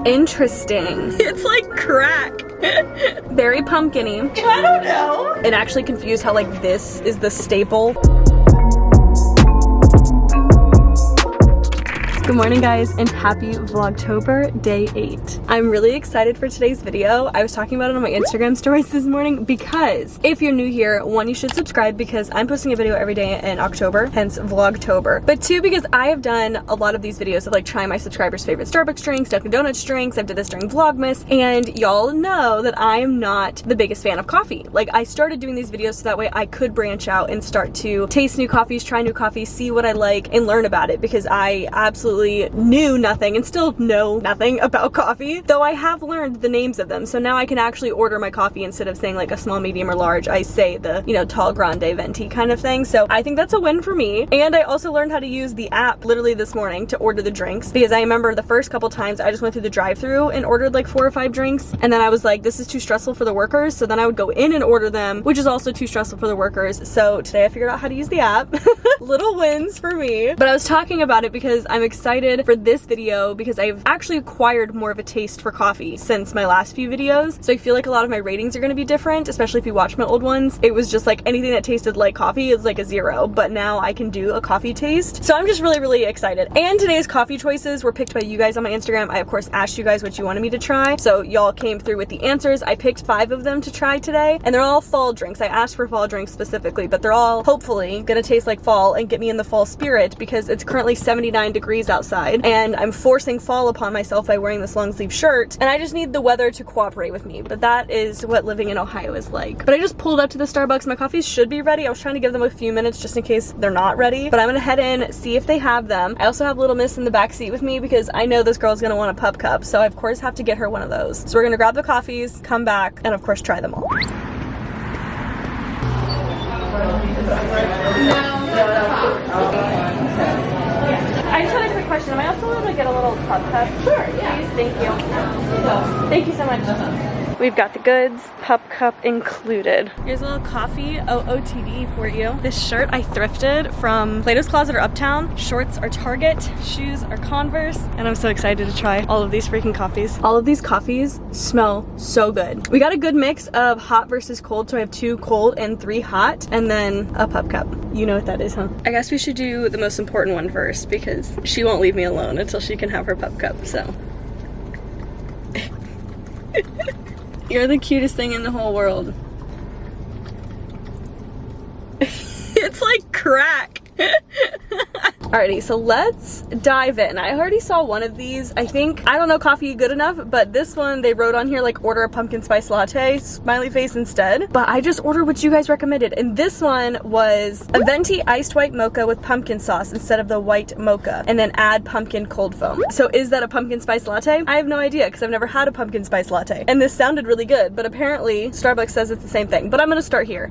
Interesting. It's like crack. Very pumpkin-y. I don't know. And actually confused how like this is the staple. Good morning guys and happy vlogtober day 8. I'm really excited for today's video. I was talking about it on my Instagram stories this morning because if you're new here, 1, you should subscribe because I'm posting a video every day in October, hence vlogtober. But 2, because I have done a lot of these videos of like trying my subscribers' favorite Starbucks drinks, Dunkin' Donuts drinks. I've did this during Vlogmas, and y'all know that I am not the biggest fan of coffee. Like I started doing these videos so that way I could branch out and start to taste new coffees, try new coffees, see what I like, and learn about it because I absolutely knew nothing and still know nothing about coffee, though I have learned the names of them. So now I can actually order my coffee instead of saying like a small, medium, or large. I say the, you know, tall, grande, venti kind of thing. So I think that's a win for me. And I also learned how to use the app literally this morning to order the drinks because I remember the first couple times I just went through the drive-thru and ordered like 4 or 5 drinks, and then I was like, this is too stressful for the workers. So then I would go in and order them, which is also too stressful for the workers. So today I figured out how to use the app. Little wins for me. But I was talking about it because I'm excited for this video because I've actually acquired more of a taste for coffee since my last few videos. So I feel like a lot of my ratings are going to be different, especially if you watch my old ones. It was just like anything that tasted like coffee is like a 0, but now I can do a coffee taste. So I'm just really, really excited. And today's coffee choices were picked by you guys on my Instagram. I of course asked you guys what you wanted me to try. So y'all came through with the answers. I picked 5 of them to try today, and they're all fall drinks. I asked for fall drinks specifically, but they're all hopefully gonna taste like fall and get me in the fall spirit because it's currently 79 degrees outside. And I'm forcing fall upon myself by wearing this long sleeve shirt, and I just need the weather to cooperate with me. But that is what living in Ohio is like. But I just pulled up to the Starbucks. My coffees should be ready. I was trying to give them a few minutes just in case they're not ready, but I'm gonna head in, see if they have them. I also have Little Miss in the back seat with me because I know this girl's gonna want a pup cup, so I of course have to get her one of those. So we're gonna grab the coffees, come back, and of course try them all. I just had a quick question. Am I also able to get a little pup cup? Sure, yeah. Please? Thank you. Thank you so much. We've got the goods, pup cup included. Here's a little coffee OOTD for you. This shirt I thrifted from Plato's Closet or Uptown. Shorts are Target, shoes are Converse, and I'm so excited to try all of these freaking coffees. All of these coffees smell so good. We got a good mix of hot versus cold, so I have 2 cold and 3 hot, and then a pup cup. You know what that is, huh? I guess we should do the most important one first because she won't leave me alone until she can have her pup cup, so. You're the cutest thing in the whole world. It's like crack. Alrighty, so let's dive in. I already saw one of these. I think, I don't know coffee good enough, but this one they wrote on here like order a pumpkin spice latte, smiley face instead. But I just ordered what you guys recommended, and this one was a venti iced white mocha with pumpkin sauce instead of the white mocha, and then add pumpkin cold foam. So is that a pumpkin spice latte? I have no idea because I've never had a pumpkin spice latte, and this sounded really good, but apparently Starbucks says it's the same thing. But I'm gonna start here.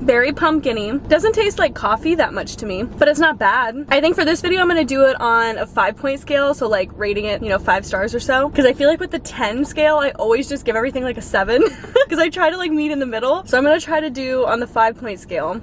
Very pumpkin-y. Doesn't taste like coffee that much to me, but it's not bad. I think for this video I'm gonna do it on a 5-point scale, so like rating it, you know, 5 stars or so, because I feel like with the 10 scale I always just give everything like a 7 because I try to like meet in the middle. So I'm gonna try to do on the 5-point scale.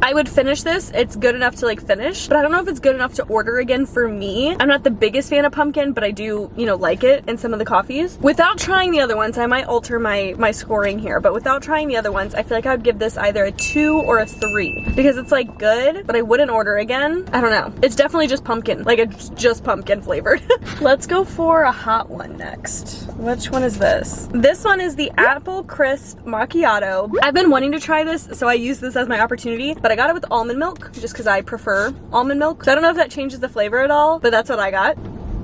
I would finish this. It's good enough to like finish, but I don't know if it's good enough to order again for me. I'm not the biggest fan of pumpkin, but I do, you know, like it in some of the coffees. Without trying the other ones, I might alter my scoring here, but without trying the other ones, I feel like I would give this either a 2 or a 3 because it's like good, but I wouldn't order again. I don't know. It's definitely just pumpkin, like it's just pumpkin flavored. Let's go for a hot one next. Which one is this? This one is the apple crisp macchiato. I've been wanting to try this, so I use this as my opportunity, but I got it with almond milk just because I prefer almond milk. So I don't know if that changes the flavor at all, but that's what I got.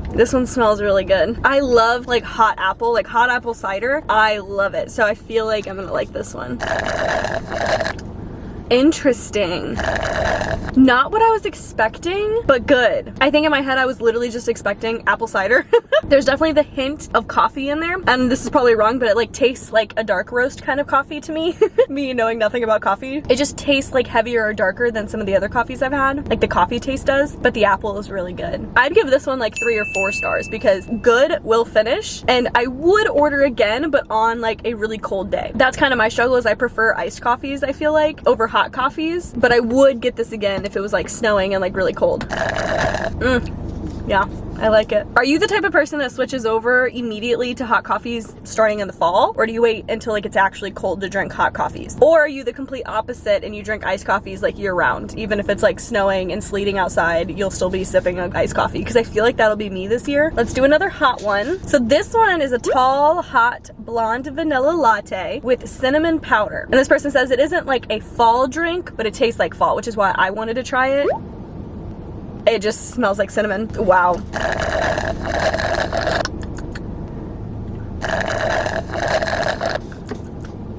This one smells really good. I love like hot apple cider. I love it. So I feel like I'm gonna like this one. Interesting. Not what I was expecting, but good. I think in my head I was literally just expecting apple cider. There's definitely the hint of coffee in there, and this is probably wrong, but it like tastes like a dark roast kind of coffee to me. Me knowing nothing about coffee. It just tastes like heavier or darker than some of the other coffees I've had, like the coffee taste does, but the apple is really good. I'd give this one like 3 or 4 stars because good will finish, and I would order again, but on like a really cold day. That's kind of my struggle, is I prefer iced coffees, I feel like, over hot hot coffees, but I would get this again if it was like snowing and like really cold. Yeah, I like it. Are you the type of person that switches over immediately to hot coffees starting in the fall? Or do you wait until like it's actually cold to drink hot coffees? Or are you the complete opposite and you drink iced coffees like year round? Even if it's like snowing and sleeting outside, you'll still be sipping an iced coffee? Because I feel like that'll be me this year. Let's do another hot one. So this one is a tall, hot, blonde vanilla latte with cinnamon powder. And this person says it isn't like a fall drink, but it tastes like fall, which is why I wanted to try it. It just smells like cinnamon. Wow.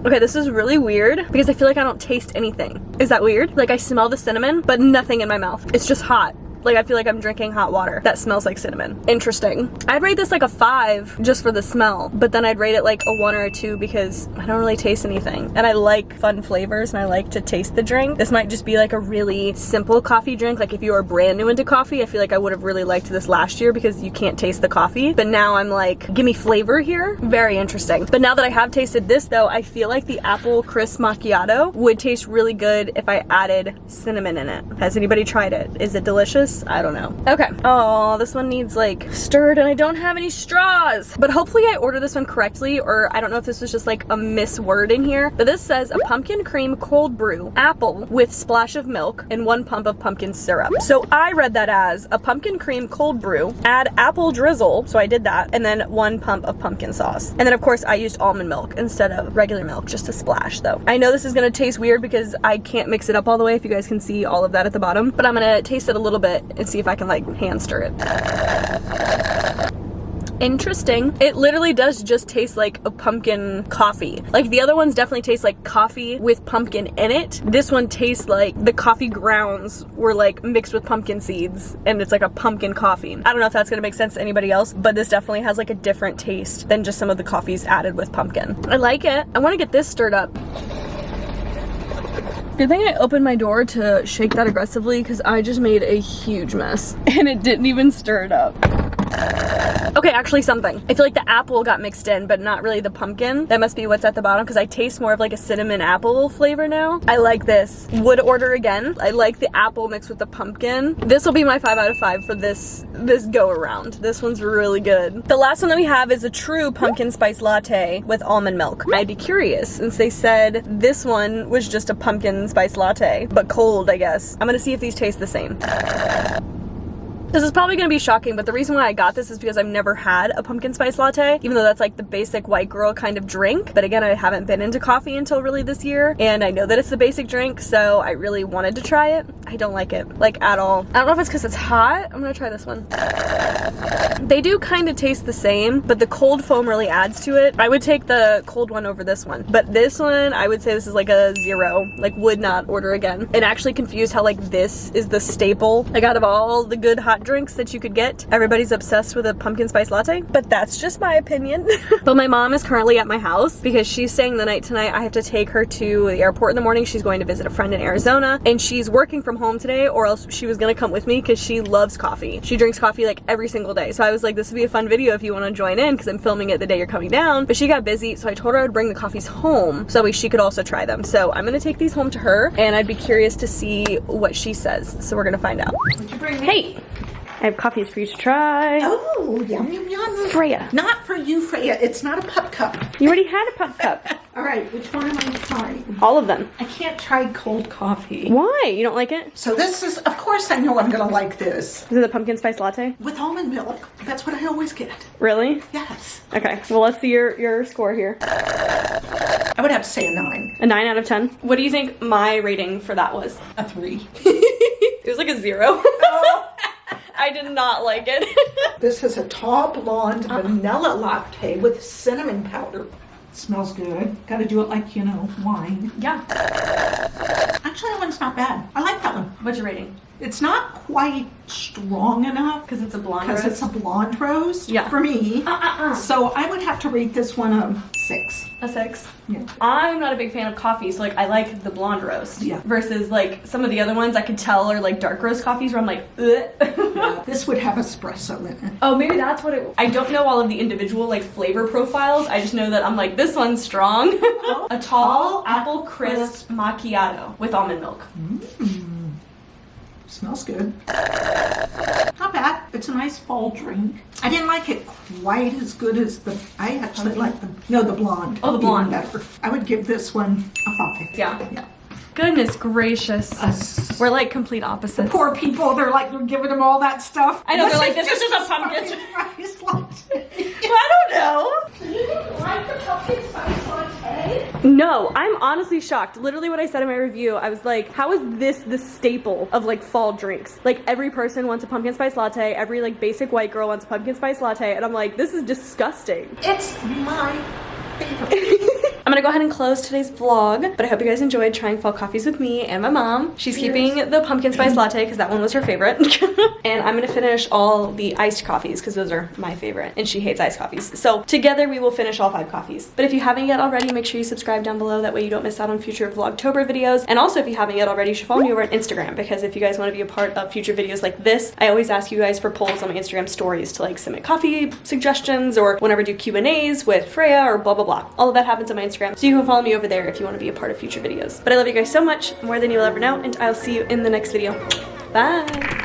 Okay, this is really weird because I feel like I don't taste anything. Is that weird? Like I smell the cinnamon, but nothing in my mouth. It's just hot. Like I feel like I'm drinking hot water that smells like cinnamon. Interesting. I'd rate this like a 5 just for the smell, but then I'd rate it like a 1 or a 2 because I don't really taste anything. And I like fun flavors and I like to taste the drink. This might just be like a really simple coffee drink. Like if you are brand new into coffee, I feel like I would have really liked this last year because you can't taste the coffee. But now I'm like, give me flavor here. Very interesting. But now that I have tasted this though, I feel like the apple crisp macchiato would taste really good if I added cinnamon in it. Has anybody tried it? Is it delicious? I don't know. Okay. Oh, this one needs like stirred and I don't have any straws. But hopefully I ordered this one correctly, or I don't know if this was just like a misword in here. But this says a pumpkin cream cold brew, apple with splash of milk and 1 pump of pumpkin syrup. So I read that as a pumpkin cream cold brew, add apple drizzle. So I did that. And then 1 pump of pumpkin sauce. And then of course I used almond milk instead of regular milk, just a splash though. I know this is gonna taste weird because I can't mix it up all the way, if you guys can see all of that at the bottom, but I'm gonna taste it a little bit and see if I can like hand stir it. Interesting. It literally does just taste like a pumpkin coffee. Like the other ones definitely taste like coffee with pumpkin in it. This one tastes like the coffee grounds were like mixed with pumpkin seeds and it's like a pumpkin coffee. I don't know if that's gonna make sense to anybody else, but this definitely has like a different taste than just some of the coffees added with pumpkin. I like it. I want to get this stirred up. Good thing I opened my door to shake that aggressively because I just made a huge mess and it didn't even stir it up. Okay, actually something. I feel like the apple got mixed in, but not really the pumpkin. That must be what's at the bottom because I taste more of like a cinnamon apple flavor now. I like this. Would order again. I like the apple mixed with the pumpkin. This will be my 5 out of 5 for this go around. This one's really good. The last one that we have is a true pumpkin spice latte with almond milk. I'd be curious since they said this one was just a pumpkin spice latte, but cold, I guess. I'm gonna see if these taste the same. This is probably gonna be shocking, but the reason why I got this is because I've never had a pumpkin spice latte, even though that's like the basic white girl kind of drink. But again, I haven't been into coffee until really this year, and I know that it's the basic drink, so I really wanted to try it. I don't like it, like at all. I don't know if it's because it's hot. I'm gonna try this one. They do kind of taste the same, but the cold foam really adds to it. I would take the cold one over this one, but this one, I would say this is like a 0, like would not order again. And actually confused how like this is the staple, like out of all the good hot drinks that you could get, everybody's obsessed with a pumpkin spice latte, but that's just my opinion. But my mom is currently at my house because she's staying the night tonight. I have to take her to the airport in the morning. She's going to visit a friend in Arizona, and she's working from home today, or else she was gonna come with me because she loves coffee. She drinks coffee like every single day. So I was like, this would be a fun video if you want to join in because I'm filming it the day you're coming down. But she got busy, so I told her I would bring the coffees home so that way she could also try them. So I'm gonna take these home to her, and I'd be curious to see what she says. So we're gonna find out. What'd you bring me? Hey! I have coffees for you to try. Oh, yum, yum, yum. Freya. Not for you, Freya. It's not a pup cup. You already had a pup cup. All right, which one am I trying? All of them. I can't try cold coffee. Why? You don't like it? So this is, of course I know I'm gonna like this. Is it the pumpkin spice latte? With almond milk. That's what I always get. Really? Yes. Okay, well let's see your score here. I would have to say a 9. A 9 out of 10. What do you think my rating for that was? A 3. It was like a 0. Oh. I did not like it. This is a tall blonde vanilla latte with cinnamon powder. Smells good. Gotta do it like, you know, wine. Yeah. Actually, that one's not bad. I like that one. What's your rating? It's not quite strong enough. Because it's a blonde Because roast? it's a blonde roast Yeah. for me. So I would have to rate this one a 6. A 6. Yeah. I'm not a big fan of coffee, so like I like the blonde roast. Yeah. Versus like some of the other ones I could tell are like dark roast coffees where I'm like, ugh. Yeah, this would have espresso in it. Oh, maybe that's what it. I don't know all of the individual like flavor profiles. I just know that I'm like, this one's strong. A tall apple crisp macchiato with almond milk. Smells good. Not bad. It's a nice fall drink. I didn't like it quite as good as I actually like the blonde. Oh, the blonde. Better. I would give this one a 5. Yeah. Goodness gracious. We're like complete opposites. Poor people, they're giving them all that stuff. I know, they're like, this is just a pumpkin spice latte. Well, I don't know. You didn't like the pumpkin spice latte? No, I'm honestly shocked. Literally what I said in my review, I was like, how is this the staple of like fall drinks? Like every person wants a pumpkin spice latte, every like basic white girl wants a pumpkin spice latte, and I'm like, this is disgusting. It's my favorite. I'm gonna go ahead and close today's vlog, but I hope you guys enjoyed trying fall coffees with me and my mom. She's keeping the pumpkin spice latte because that one was her favorite. And I'm gonna finish all the iced coffees because those are my favorite and she hates iced coffees. So together we will finish all 5 coffees. But if you haven't yet already, make sure you subscribe down below. That way you don't miss out on future vlogtober videos. And also if you haven't yet already, you should follow me over on Instagram because if you guys want to be a part of future videos like this, I always ask you guys for polls on my Instagram stories to like submit coffee suggestions or whenever I do Q&As with Freya or blah blah blah. All of that happens on my Instagram. So you can follow me over there if you want to be a part of future videos. But I love you guys so much, more than you'll ever know, and I'll see you in the next video. Bye!